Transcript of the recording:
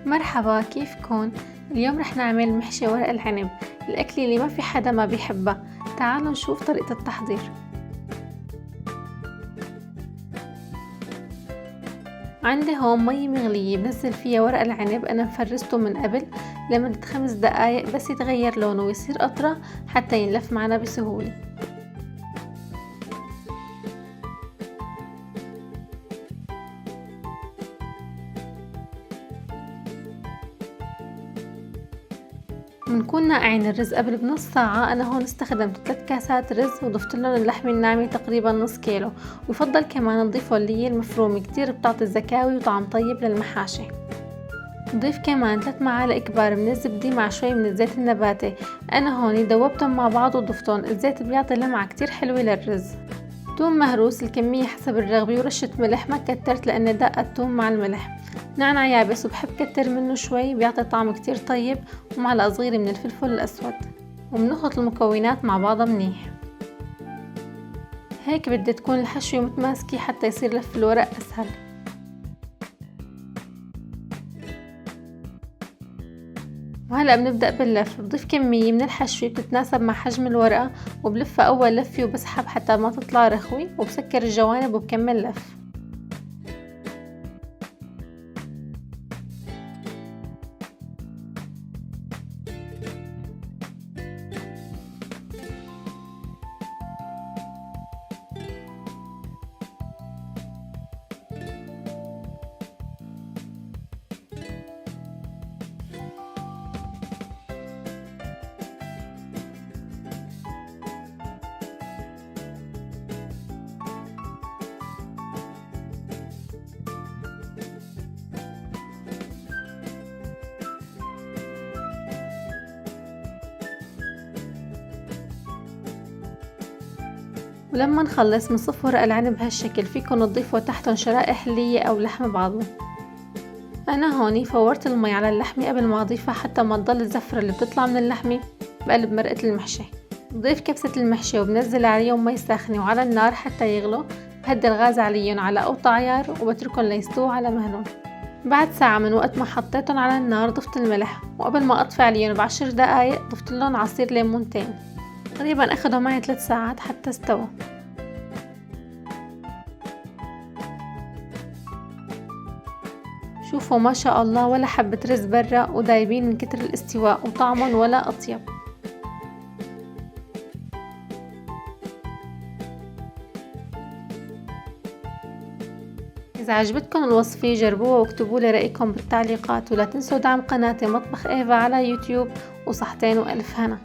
مرحبا، كيفكن؟ اليوم رح نعمل محشي ورق العنب، الأكلة اللي ما في حدا ما بيحبها. تعالوا نشوف طريقة التحضير. عندي هون مي مغلية بنزل فيها ورق العنب، أنا مفرزته من قبل لمدة 5 دقايق بس يتغير لونه ويصير قطرة حتى ينلف معنا بسهولة. بنكون ناقعين الرز قبل بنص ساعة. أنا هون استخدمت 3 كاسات رز وضفت لهم اللحمة الناعمة تقريبا نص كيلو، ويفضل كمان نضيفه اللي هي المفرومة، كتير بتعطي زكاوي وطعم طيب للمحاشي. نضيف كمان 3 معالق كبار من الزبدة مع شوي من الزيت النباتي. أنا هون دوبتهم مع بعض وضفتهم، الزيت بيعطي لمعة كتير حلوة للرز. توم مهروس الكمية حسب الرغبة، ورشة ملح ما كترت لأن دق التوم مع الملح. نعناع يابس وبحب كتر منه شوي بيعطي طعم كتير طيب، ومعلقة صغيرة من الفلفل الأسود. وبنخلط المكونات مع بعضها منيح. هيك بدي تكون الحشوة متماسكة حتى يصير لف الورق أسهل. وهلأ بنبدأ باللف. بضيف كمية من الحشوة بتتناسب مع حجم الورقة، وبلفها أول لفة وبسحب حتى ما تطلع رخوة، وبسكر الجوانب وبكمل لف. ولما نخلص بنصف ورق العنب بهالشكل، فيكن تضيفوا تحتن شرائح لية أو لحم بعضهم. أنا هوني فورت المي على اللحمة قبل ما أضيفها حتى ما تضل الزفرة اللي بتطلع من اللحمة بقلب مرقة المحشي. بضيف كبسة المحشي وبنزل عليهم مي ساخنة وعلى النار حتى يغلوا. بهدي الغاز عليهم على أوطى عيار وبتركن ليستووا على مهلهم. بعد ساعة من وقت ما حطيتهم على النار ضفت الملح، وقبل ما أطفي عليهم ب10 دقايق ضفت لهم عصير ليمونتين. تقريبا أخدوا معي 3 ساعات حتى استوى. شوفوا ما شاء الله، ولا حبة رز برا ودايبين من كتر الاستواء، وطعمهم ولا أطيب. إذا عجبتكم الوصفة جربوها واكتبوا لي رأيكم بالتعليقات، ولا تنسوا دعم قناتي مطبخ إيفا على يوتيوب. وصحتين وألف هنا.